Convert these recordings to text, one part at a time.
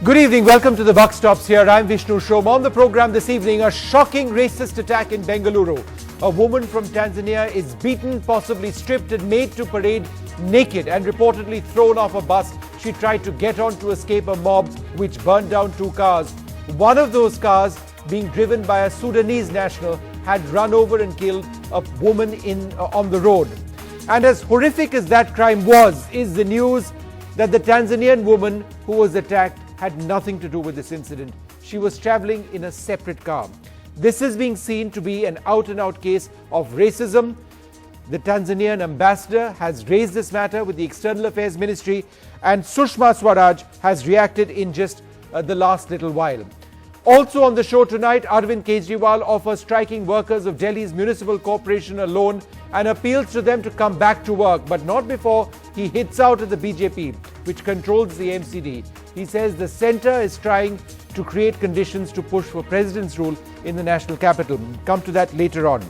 Good evening, welcome to the Buck Stops here. I'm Vishnu Shom. On the program this evening, a shocking racist attack in Bengaluru. A woman from Tanzania is beaten, possibly stripped and made to parade naked and reportedly thrown off a bus. She tried to get on to escape a mob which burned down 2 cars. One of those cars, being driven by a Sudanese national, had run over and killed a woman on the road. And as horrific as that crime was, is the news that the Tanzanian woman who was attacked had nothing to do with this incident. She was traveling in a separate car. This is being seen to be an out-and-out case of racism. The Tanzanian ambassador has raised this matter with the External Affairs Ministry, and Sushma Swaraj has reacted in just the last little while. Also on the show tonight, Arvind Kejriwal offers striking workers of Delhi's Municipal Corporation a loan and appeals to them to come back to work, but not before he hits out at the BJP, which controls the MCD. He says the centre is trying to create conditions to push for president's rule in the national capital. We'll come to that later on.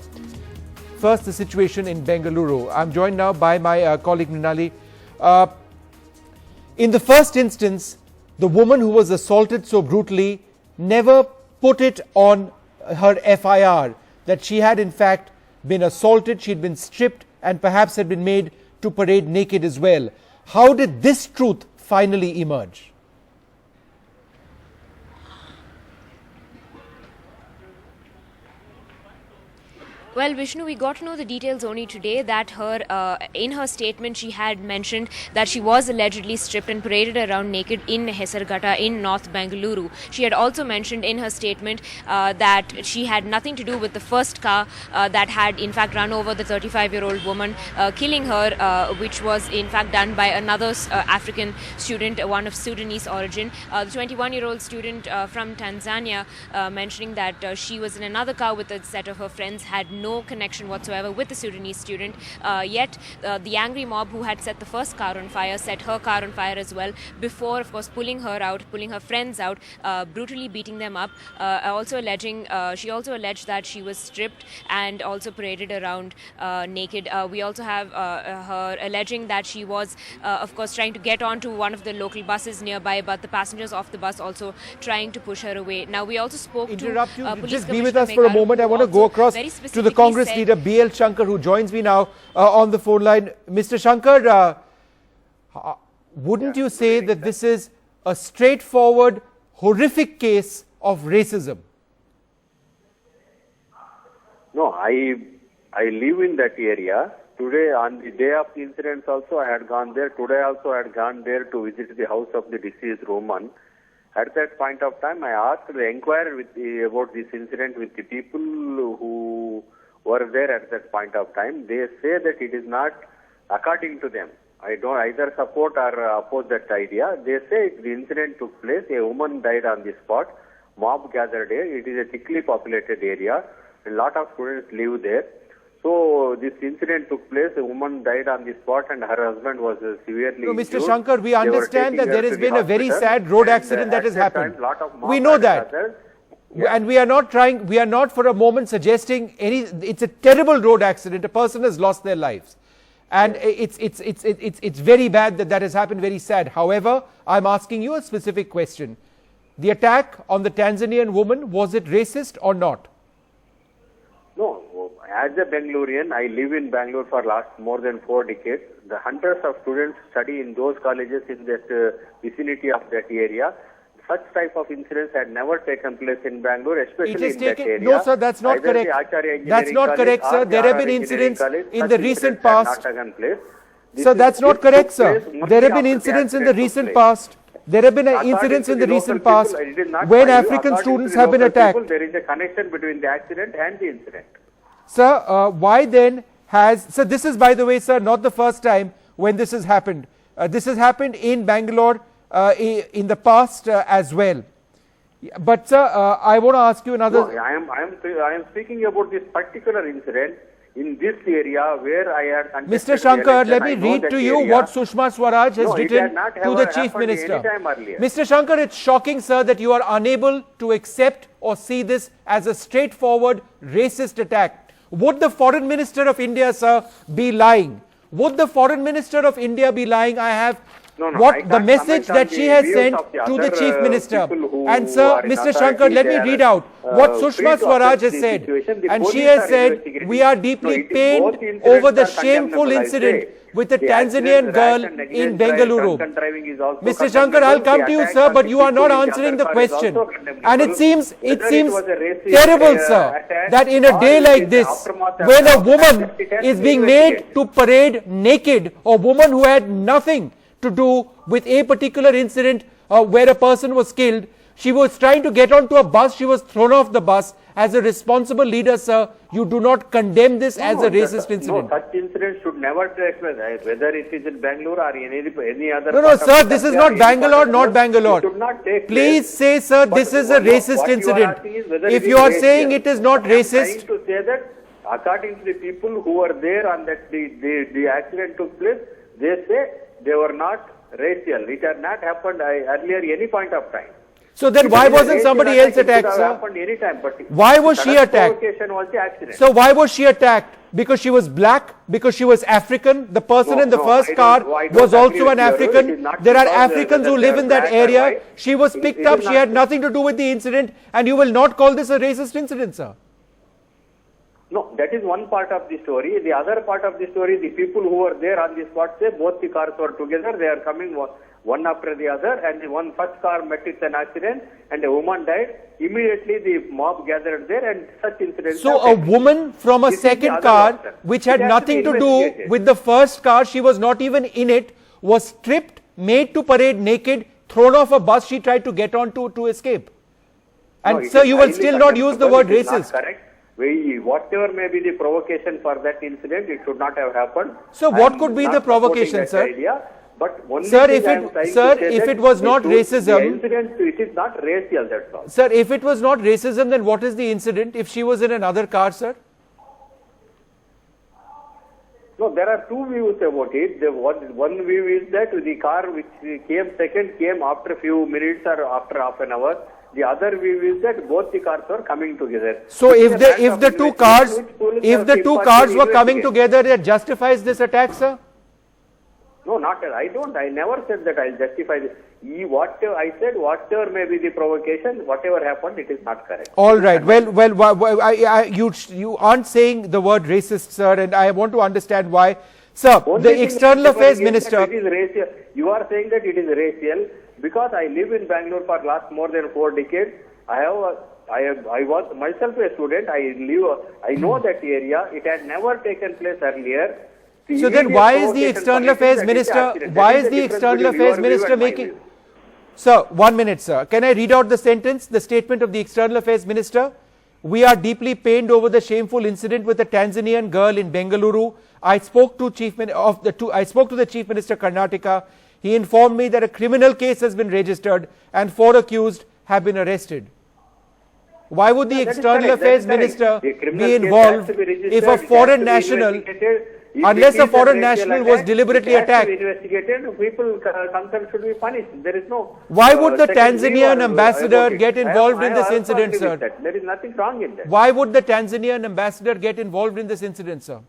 First, the situation in Bengaluru. I'm joined now by my colleague Mrinali. In the first instance, the woman who was assaulted so brutally never put it on her FIR that she had in fact been assaulted, she'd been stripped and perhaps had been made to parade naked as well. How did this truth finally emerge? Well, Vishnu, we got to know the details only today that in her statement she had mentioned that she was allegedly stripped and paraded around naked in Hesarghata in North Bengaluru. She had also mentioned in her statement that she had nothing to do with the first car that had in fact run over the 35-year-old woman, killing her, which was in fact done by another African student, one of Sudanese origin. The 21-year-old student from Tanzania mentioning that she was in another car with a set of her friends, had no connection whatsoever with the Sudanese student, yet the angry mob who had set the first car on fire set her car on fire as well, before of course pulling her friends out, brutally beating them up, she also alleged that she was stripped and also paraded around naked. We also have her alleging that she was of course trying to get onto one of the local buses nearby, but the passengers of the bus also trying to push her away. Now we also spoke to Police just be with us for a moment. I want to go across to the Congress leader B.L. Shankar, who joins me now on the phone line. Mr. Shankar, wouldn't you say that this is a straightforward, horrific case of racism? No, I live in that area. Today, on the day of the incidents also, I had gone there. Today also, I had gone there to visit the house of the deceased woman. At that point of time, I asked the inquiry about this incident with the people who were there at that point of time. They say that it is not according to them. I don't either support or oppose that idea. They say the incident took place, a woman died on the spot, mob gathered here. It is a thickly populated area. A lot of students live there. So this incident took place, a woman died on the spot and her husband was severely injured. Mr. Shankar, we understand that there has been a very sad road accident that has happened. We know that. Yeah. And we are not for a moment suggesting it's a terrible road accident. A person has lost their lives. And it's very bad that has happened, very sad. However, I'm asking you a specific question. The attack on the Tanzanian woman, was it racist or not? No, as a Bangalorean, I live in Bangalore for last more than 4 decades. The hundreds of students study in those colleges in that vicinity of that area. Such type of incidents had never taken place in Bangalore, especially in that area. No, sir, that's not correct. That's not correct, sir. There have been incidents in the recent past. Sir, that's not correct, sir. There have been incidents in the recent past. There have been incidents in the recent past when African students have been attacked. There is a connection between the accident and the incident. Sir, why then so this is, by the way, sir, not the first time when this has happened. This has happened in Bangalore in the past as well. But sir, I want to ask you another. No, I am speaking about this particular incident in this area where I had contested. Mr. Shankar, let me read to you what Sushma Swaraj has written to the Chief Minister. Mr. Shankar, it's shocking, sir, that you are unable to accept or see this as a straightforward racist attack. Would the Foreign Minister of India, sir, be lying? Would the Foreign Minister of India be lying? I have No, what I the can't message comment on that she the has views sent of the to the other, Chief Minister. people who And are sir, in Mr. authority. Shankar, let me They are, read out what free Sushma to Swaraj assess has the said. situation. The And she police has are said, investigating. we are No, deeply it is both pained incidents over the are shameful condemnable, I incident say. with the The Tanzanian accident, girl rash and in negligent Bengaluru. drunken driving is also Mr. Shankar, I'll condemnable. come The to you, attack sir, on but the you are people not in the answering other the car is question. also condemnable. And it seems Whether it was a racist, terrible, sir, attack that in a or day it like is this, aftermath of when a an woman attack, it has is to be being made investigated. to parade naked, a woman who had nothing to do with a particular incident where a person was killed, she was trying to get onto a bus, she was thrown off the bus. As a responsible leader, sir, you do not condemn this as a racist incident. No, such incidents should never take place, whether it is in Bangalore or any other. No, part of sir, the this is country not or any Bangalore, part of the not world. Bangalore. It should not take Please place. say, sir, But this is a what racist you are incident. asking is whether If it you is are racial. saying it is not I am racist, trying to say that according to the people who were there on that the accident took place, they say they were not racial. It had not happened earlier any point of time. so then why wasn't somebody else attacked, It could sir? have happened any time, but Why was she sudden attacked? provocation was the accident. So why was she attacked? Because she was black? Because she was African? The person in the first car was also an African. There are Africans who live in that area. She was picked up. She had nothing to do with the incident. And you will not call this a racist incident, sir? No, that is one part of the story. The other part of the story, the people who were there on the spot say both the cars were together. They are coming one after the other, and the first car met with an accident, and a woman died. Immediately, the mob gathered there, and such incidents. So a woman from a second car, which had nothing to do with the first car, she was not even in it, was stripped, made to parade naked, thrown off a bus she tried to get on to escape. And sir, you will still not use the word racist. Correct. Whatever may be the provocation for that incident, it should not have happened. So what could be the provocation, sir? Idea, but Sir, if it was not racism, the incident, it is not racial, that's all. Sir, if it was not racism, then what is the incident if she was in another car, sir? No, there are two views about it. One view is that the car which came second came after a few minutes or after half an hour. The other view is that both the cars were coming together. So if the two cars were coming together, that justifies this attack, sir? No, not. I never said that I'll justify this. Whatever I said, whatever may be the provocation, whatever happened, it is not correct. All right. You aren't saying the word racist, sir, and I want to understand why. Sir, the External Affairs Minister. It is racial. You are saying that it is racial because I live in Bangalore for last more than 4 decades. I was myself a student. I know that area. It had never taken place earlier. So then why is the External Affairs Minister, making... Sir, 1 minute, sir. Can I read out the sentence, the statement of the External Affairs Minister? We are deeply pained over the shameful incident with a Tanzanian girl in Bengaluru. I spoke to the Chief Minister Karnataka. He informed me that a criminal case has been registered and 4 accused have been arrested. Why would the External Affairs Minister be involved if a foreign national, unless a foreign national was deliberately attacked? People concerned should be punished. There is no. Why would the Tanzanian ambassador get involved in this incident, sir? There is nothing wrong in that. Why would the Tanzanian ambassador get involved in this incident, sir?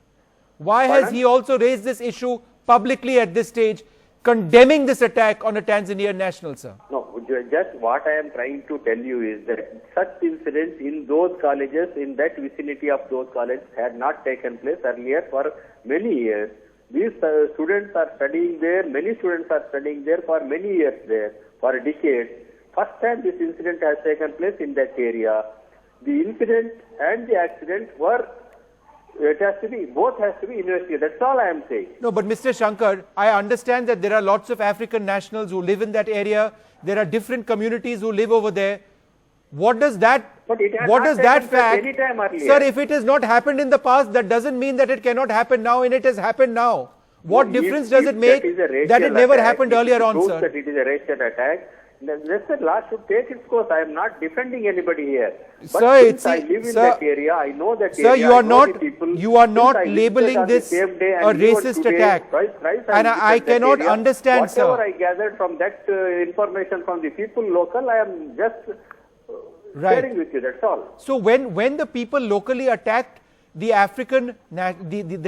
Why has he also raised this issue publicly at this stage, condemning this attack on a Tanzanian national, sir? No, just what I am trying to tell you is that such incidents in those colleges, in that vicinity of those colleges, had not taken place earlier for many years. These students are studying there, many students are studying there for many years there, for decades. First time this incident has taken place in that area. The incident and the accident were, both has to be investigated. That's all I am saying. No, but Mr. Shankar, I understand that there are lots of African nationals who live in that area. There are different communities who live over there. What does that fact, sir, if it has not happened in the past, that doesn't mean that it cannot happen now, and it has happened now. What difference does it make that it never happened earlier on, sir? That it is a racial attack. The law should take its course. I am not defending anybody here. But sir, since I live in that area, I know that area. Sir, you are not labeling this a racist attack. And I cannot understand, sir. Whatever I gathered from that information from the people local, I am just sharing with you, that's all. So when the people locally attacked the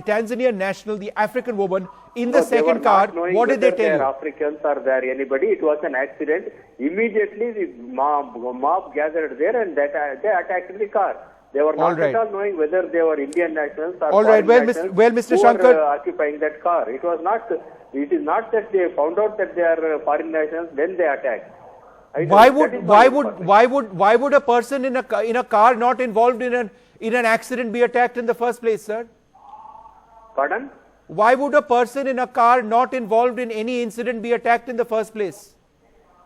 Tanzanian national, the African woman in the No, they were second car? not knowing What did they whether tell they you? are Africans or they are anybody. It was an accident. Immediately the mob gathered there and they attacked the car. They were not at all knowing whether they were Indian nationals or foreign nationals Mr. who Shankar, were occupying that car. It is not that they found out that they are foreign nationals, then they attacked. why would a person in a car not involved in an accident be attacked in the first place, sir? Pardon? Why would a person in a car not involved in any incident be attacked in the first place?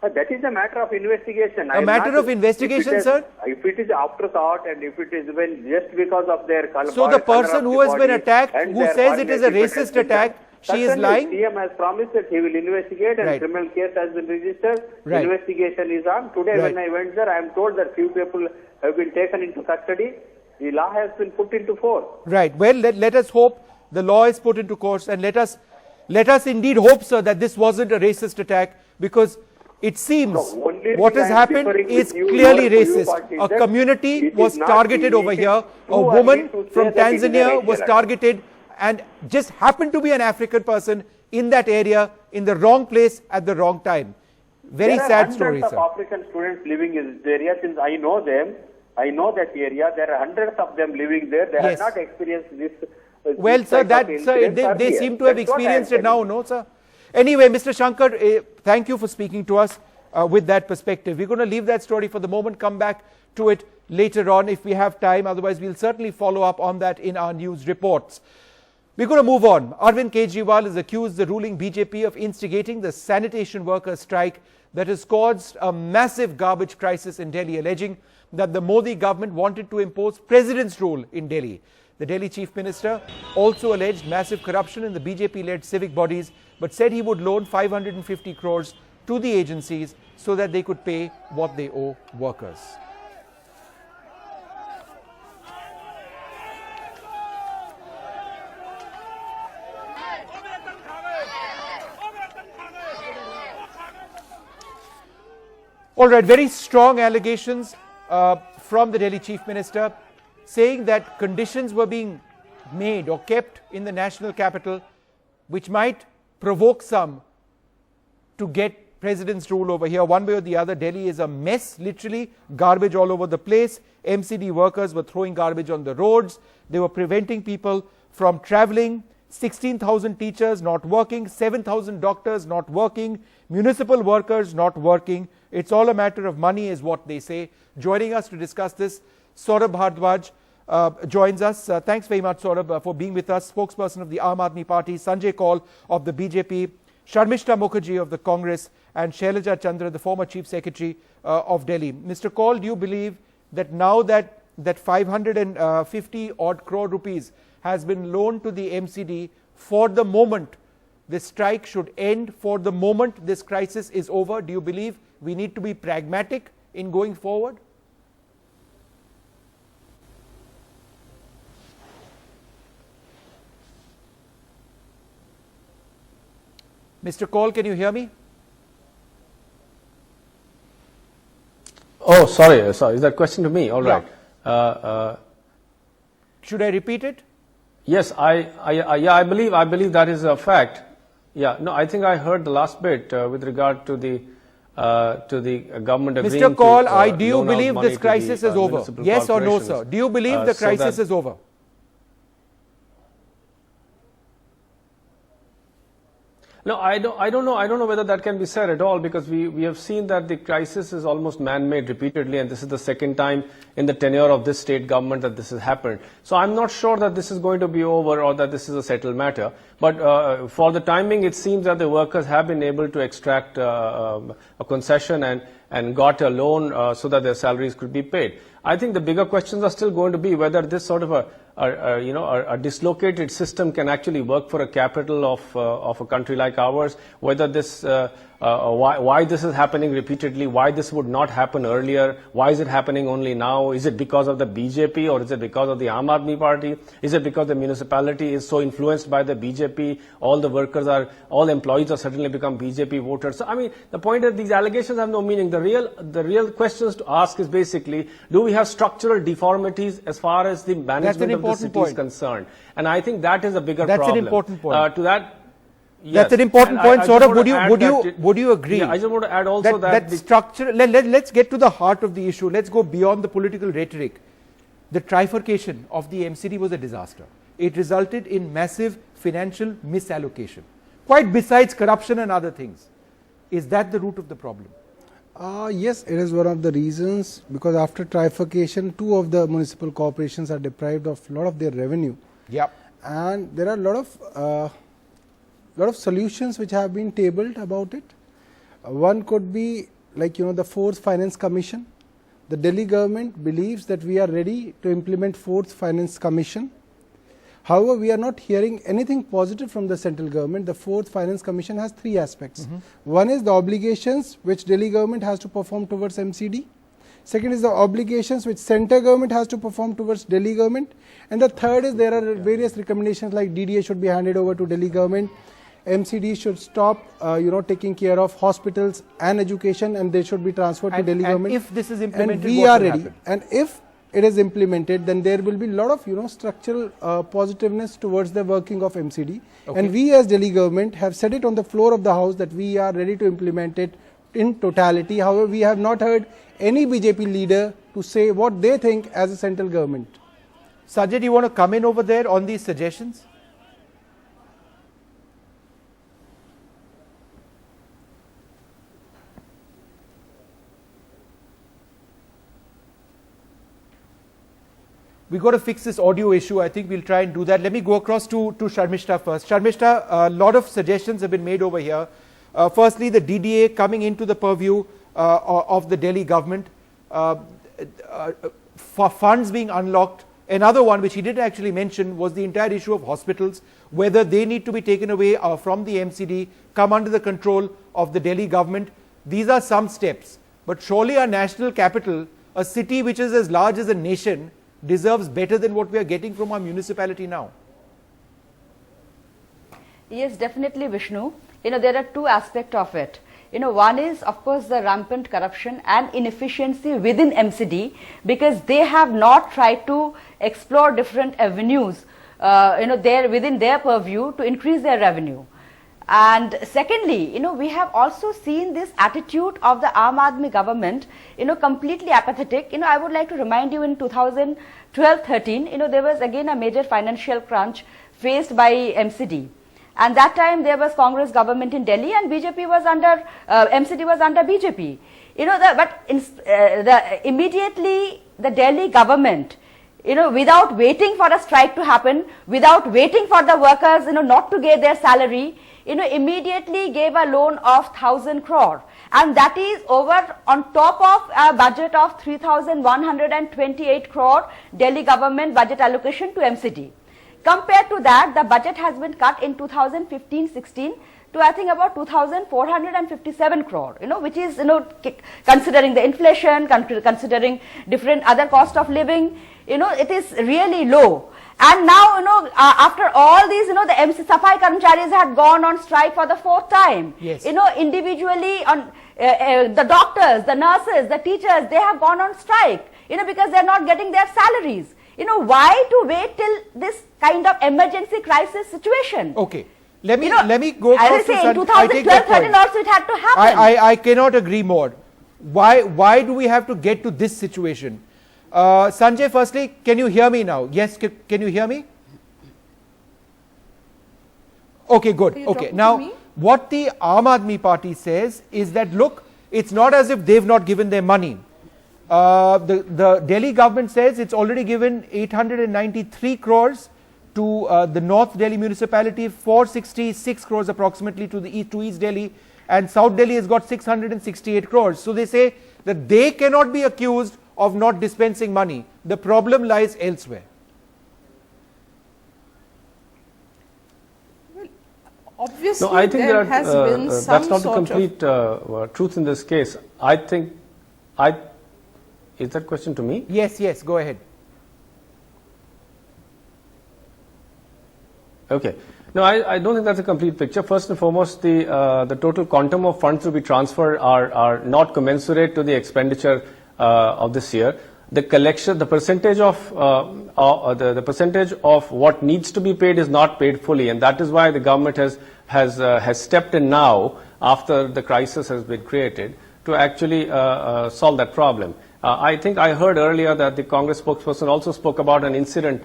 That is a matter of investigation. A matter of investigation, sir? If it is afterthought and if it is just because of their color. So the person who has been attacked, who says it is a racist attack, she is lying? CM has promised that he will investigate and criminal case has been registered. Investigation is on. Today when I went there, I am told that few people have been taken into custody. The law has been put into force. Right. Well, let us hope the law is put into course, and let us indeed hope, sir, that this wasn't a racist attack, because it seems what has happened is clearly racist. A community was targeted over here. A woman from Tanzania was targeted and just happened to be an African person in that area, in the wrong place at the wrong time. Very sad story, sir. There are hundreds of African students living in this area. Since I know them, I know that area. There are hundreds of them living there. They have not experienced this. Well, sir, they seem to have experienced it now, no, sir? Anyway, Mr. Shankar, thank you for speaking to us with that perspective. We're going to leave that story for the moment, come back to it later on if we have time. Otherwise, we'll certainly follow up on that in our news reports. We're going to move on. Arvind Kejriwal has accused the ruling BJP of instigating the sanitation workers' strike that has caused a massive garbage crisis in Delhi, alleging that the Modi government wanted to impose president's rule in Delhi. The Delhi Chief Minister also alleged massive corruption in the BJP-led civic bodies, but said he would loan 550 crores to the agencies so that they could pay what they owe workers. All right, very strong allegations from the Delhi Chief Minister, saying that conditions were being made or kept in the national capital which might provoke some to get president's rule over here. One way or the other, Delhi is a mess, literally, garbage all over the place. MCD workers were throwing garbage on the roads. They were preventing people from traveling. 16,000 teachers not working, 7,000 doctors not working, municipal workers not working. It's all a matter of money is what they say. Joining us to discuss this, Saurabh Bhardwaj joins us. Thanks very much, Saurabh, for being with us. Spokesperson of the Aam Aadmi Party, Sanjay Kaul of the BJP, Sharmishta Mukherjee of the Congress, and Shailaja Chandra, the former Chief Secretary of Delhi. Mr. Kaul, do you believe that now that 550 odd crore rupees has been loaned to the MCD, for the moment this strike should end, for the moment this crisis is over? Do you believe we need to be pragmatic in going forward? Mr. Kaul, can you hear me? Oh, sorry. Is that question to me? All right. Should I repeat it? Yes, I believe that is a fact. Yeah, no, I think I heard the last bit with regard to the government agreeing Mr. Kaul, to do you believe this crisis is over? Yes or no, sir? Do you believe the crisis is over? No, I don't know whether that can be said at all, because we have seen that the crisis is almost man-made repeatedly, and this is the second time in the tenure of this state government that this has happened. So I'm not sure that this is going to be over or that this is a settled matter. But for the timing, it seems that the workers have been able to extract a concession and got a loan so that their salaries could be paid. I think the bigger questions are still going to be whether this sort of a dislocated system can actually work for a capital of a country like ours, whether this why this is happening repeatedly, why this would not happen earlier, why is it happening only now? Is it because of the BJP or is it because of the Aam Aadmi Party? Is it because the municipality is so influenced by the BJP? All employees are suddenly become BJP voters. So I mean, the point is these allegations have no meaning. The real questions to ask is basically, do we have structural deformities as far as the management of the city is concerned? And I think that is a bigger problem. That's an important point. To that, yes. That's an important point. Saurabh, would you agree? Yeah, I just want to add also that structure. Let's get to the heart of the issue. Let's go beyond the political rhetoric. The trifurcation of the MCD was a disaster. It resulted in massive financial misallocation, quite besides corruption and other things. Is that the root of the problem? Yes, it is one of the reasons, because after trifurcation, 2 of the municipal corporations are deprived of a lot of their revenue. Yep. And there are a lot of solutions which have been tabled about it. One could be like, the 4th Finance Commission. The Delhi government believes that we are ready to implement 4th Finance Commission. However, we are not hearing anything positive from the central government. The 4th Finance Commission has 3 aspects. One is the obligations which Delhi government has to perform towards MCD. Second is the obligations which central government has to perform towards Delhi government. And the third is there are various recommendations like DDA should be handed over to Delhi government. MCD should stop, taking care of hospitals and education, and they should be transferred to Delhi government. If this is implemented, and we are ready. And if it is implemented, then there will be a lot of structural positiveness towards the working of MCD. Okay. And we as Delhi government have said it on the floor of the house that we are ready to implement it in totality. However, we have not heard any BJP leader to say what they think as a central government. Sajid, do you want to come in over there on these suggestions? We got to fix this audio issue. I think we'll try and do that. Let me go across to Sharmishta first. Sharmishta, a lot of suggestions have been made over here. Firstly, the DDA coming into the purview of the Delhi government, for funds being unlocked. Another one which he didn't actually mention was the entire issue of hospitals, whether they need to be taken away from the MCD, come under the control of the Delhi government. These are some steps. But surely our national capital, a city which is as large as a nation, deserves better than what we are getting from our municipality now. Yes, definitely, Vishnu. There are 2 aspects of it. One is, of course, the rampant corruption and inefficiency within MCD, because they have not tried to explore different avenues, within their purview to increase their revenue. And secondly, we have also seen this attitude of the Aam Aadmi government, completely apathetic. I would like to remind you in 2012-13, there was again a major financial crunch faced by MCD. And that time there was Congress government in Delhi and BJP was under, MCD was under BJP. Immediately the Delhi government, without waiting for a strike to happen, without waiting for the workers, not to get their salary, immediately gave a loan of 1,000 crore, and that is over on top of a budget of 3,128 crore Delhi government budget allocation to MCD. Compared to that, the budget has been cut in 2015-16 to I think about 2,457 crore, which is, considering the inflation, considering different other cost of living, it is really low. And now, after all these, the MC Safai Karmcharis had gone on strike for the 4th time. Yes. Individually, on the doctors, the nurses, the teachers, they have gone on strike, because they are not getting their salaries. Why to wait till this kind of emergency crisis situation? Okay. Let me go I will say in 2012-13 also it had to happen. I cannot agree more. Why do we have to get to this situation? Sanjay, firstly, can you hear me now? Yes, can you hear me? Okay, good. Okay, now what the Aam Aadmi Party says is that, look, it's not as if they've not given their money. The Delhi government says it's already given 893 crores to the North Delhi municipality, 466 crores approximately to East Delhi, and South Delhi has got 668 crores. So they say that they cannot be accused of not dispensing money. The problem lies elsewhere. Well, obviously, no, I think there has been some that's not the complete truth in this case. Is that question to me? Yes, go ahead. Okay. No, I don't think that's a complete picture. First and foremost, the total quantum of funds to be transferred are not commensurate to the expenditure of this year. the collection, the percentage of the percentage of what needs to be paid is not paid fully, and that is why the government has stepped in now after the crisis has been created to actually solve that problem. I think I heard earlier that the Congress spokesperson also spoke about an incident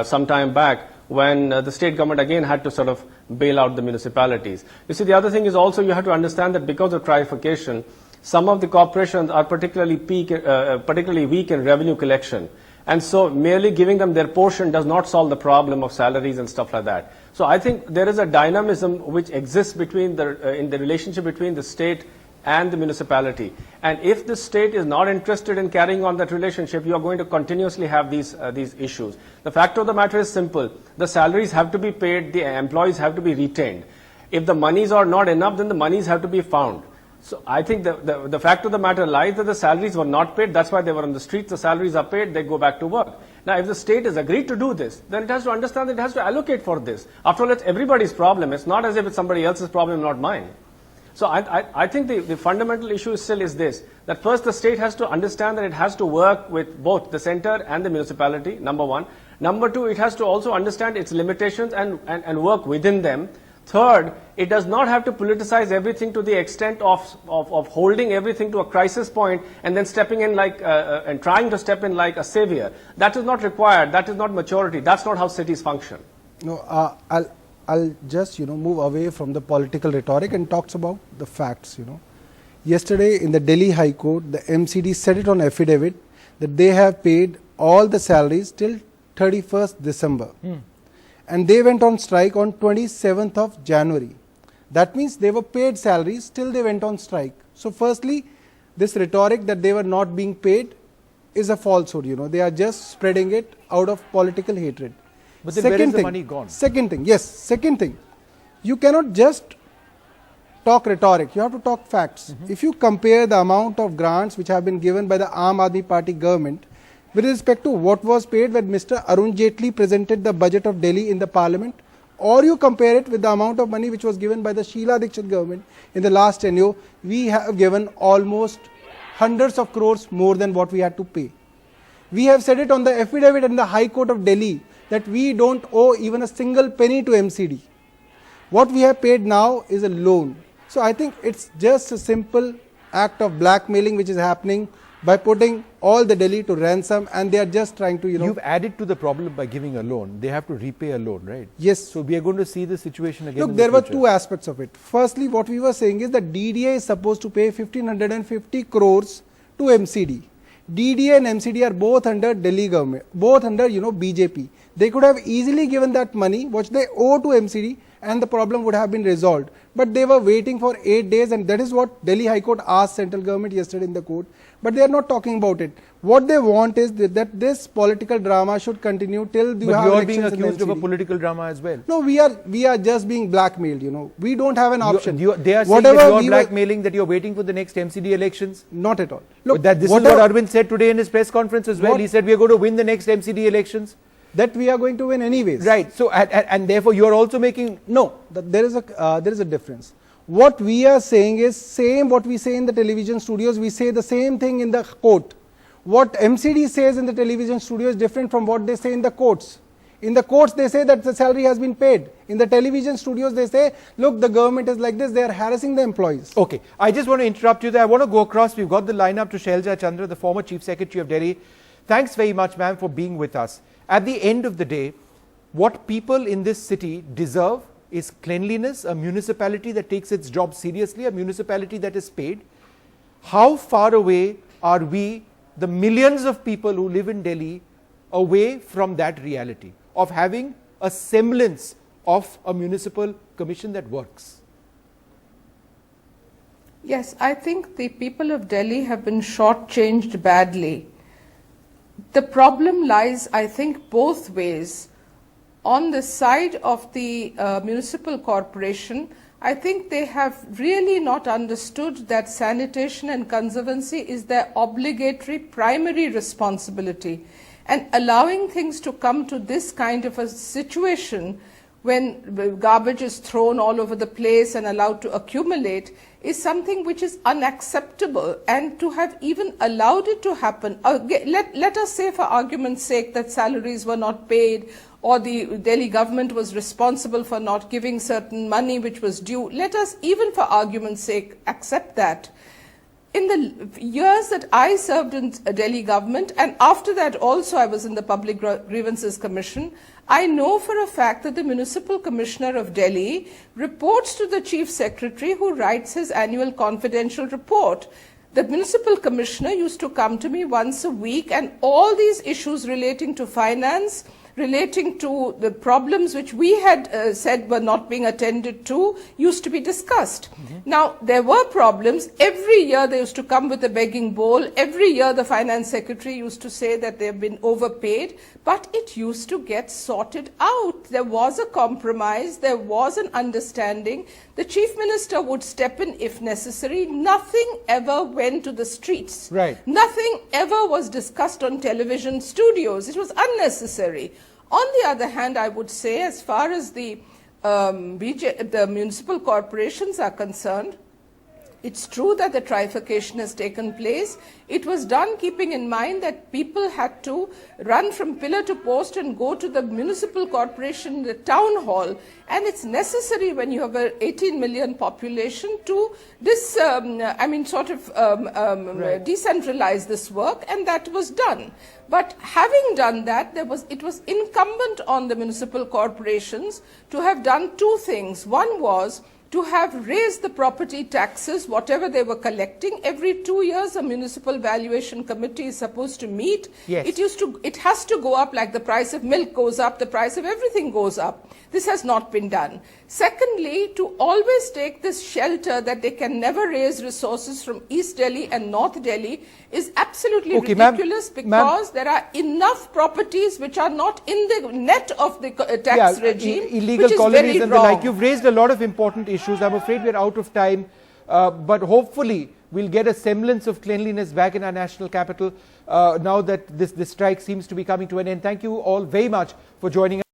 some time back when the state government again had to sort of bail out the municipalities. You see, the other thing is also you have to understand that because of trifurcation, some of the corporations are particularly weak in revenue collection. And so merely giving them their portion does not solve the problem of salaries and stuff like that. So I think there is a dynamism which exists between in the relationship between the state and the municipality. And if the state is not interested in carrying on that relationship, you are going to continuously have these issues. The fact of the matter is simple. The salaries have to be paid, the employees have to be retained. If the monies are not enough, then the monies have to be found. So I think the fact of the matter lies that the salaries were not paid. That's why they were on the streets. The salaries are paid. They go back to work. Now, if the state has agreed to do this, then it has to understand that it has to allocate for this. After all, it's everybody's problem. It's not as if it's somebody else's problem, not mine. So I think the fundamental issue still is this, that first the state has to understand that it has to work with both the center and the municipality, number one. Number two, it has to also understand its limitations and work within them. Third, it does not have to politicize everything to the extent of holding everything to a crisis point and then stepping in like, and trying to step in like a savior. That is not required. That is not maturity. That's not how cities function. No, I'll just, move away from the political rhetoric and talks about the facts, Yesterday in the Delhi High Court, the MCD said it on affidavit that they have paid all the salaries till 31st December. And they went on strike on 27th of January. That means they were paid salaries till they went on strike. So firstly, this rhetoric that they were not being paid is a falsehood, They are just spreading it out of political hatred. But then where is the money gone? Second thing, you cannot just talk rhetoric, you have to talk facts. If you compare the amount of grants which have been given by the Aam Aadmi Party government with respect to what was paid when Mr. Arun Jaitley presented the budget of Delhi in the parliament, or you compare it with the amount of money which was given by the Sheila Dikshit government in the last tenure, we have given almost hundreds of crores more than what we had to pay. We have said it on the affidavit in the High Court of Delhi that we don't owe even a single penny to MCD. What we have paid now is a loan. So I think it's just a simple act of blackmailing which is happening by putting all the Delhi to ransom, and they are just trying to, You've added to the problem by giving a loan. They have to repay a loan, right? Yes. So we are going to see the situation again. Look, there were two aspects of it. Firstly, what we were saying is that DDA is supposed to pay 1550 crores to MCD. DDA and MCD are both under Delhi government, both under, BJP. They could have easily given that money, which they owe to MCD, and the problem would have been resolved. But they were waiting for 8 days, and that is what Delhi High Court asked central government yesterday in the court. But they are not talking about it. What they want is that this political drama should continue till you have elections. But you are being accused of a political drama as well. No, we are just being blackmailed. We don't have an option. They are saying that you are blackmailing, that you are waiting for the next MCD elections. Not at all. Look, this is what Arvind said today in his press conference as well. He said we are going to win the next MCD elections. That we are going to win anyways. Right. So and therefore you are also making there is a difference. What we are saying is same what we say in the television studios. We say the same thing in the court. What MCD says in the television studio is different from what they say in the courts. In the courts, they say that the salary has been paid. In the television studios, they say, look, the government is like this. They are harassing the employees. Okay. I just want to interrupt you there. I want to go across. We've got the lineup to Shailja Chandra, the former Chief Secretary of Delhi. Thanks very much, ma'am, for being with us. At the end of the day, what people in this city deserve is cleanliness, a municipality that takes its job seriously, a municipality that is paid. How far away are we, the millions of people who live in Delhi, away from that reality of having a semblance of a municipal commission that works? Yes, I think the people of Delhi have been shortchanged badly. The problem lies, I think, both ways. On the side of the municipal corporation, I think they have really not understood that sanitation and conservancy is their obligatory primary responsibility. And allowing things to come to this kind of a situation when garbage is thrown all over the place and allowed to accumulate, is something which is unacceptable. And to have even allowed it to happen, let us say for argument's sake that salaries were not paid, or the Delhi government was responsible for not giving certain money which was due. Let us, even for argument's sake, accept that. In the years that I served in Delhi government, and after that also I was in the Public Grievances Commission, I know for a fact that the Municipal Commissioner of Delhi reports to the Chief Secretary, who writes his annual confidential report. The Municipal Commissioner used to come to me once a week, and all these issues relating to finance, relating to the problems which we had said were not being attended to, used to be discussed. Now, there were problems. Every year they used to come with a begging bowl. Every year the Finance Secretary used to say that they have been overpaid, but it used to get sorted out. There was a compromise. There was an understanding. The Chief Minister would step in if necessary. Nothing ever went to the streets. Right. Nothing ever was discussed on television studios. It was unnecessary. On the other hand, I would say, as far as the municipal corporations are concerned, it's true that the trifurcation has taken place. It was done keeping in mind that people had to run from pillar to post and go to the municipal corporation, the town hall. And it's necessary when you have an 18 million population to decentralize this work, and that was done. But having done that, it was incumbent on the municipal corporations to have done two things. One was to have raised the property taxes, whatever they were collecting. Every 2 years, a municipal valuation committee is supposed to meet. Yes. It has to go up, like the price of milk goes up, the price of everything goes up. This has not been done. Secondly, to always take this shelter that they can never raise resources from East Delhi and North Delhi is absolutely ridiculous, because there are enough properties which are not in the net of the tax regime, illegal which is colonies very and wrong. the like. You've raised a lot of important issues. I'm afraid we're out of time, but hopefully we'll get a semblance of cleanliness back in our national capital now that this strike seems to be coming to an end. Thank you all very much for joining us.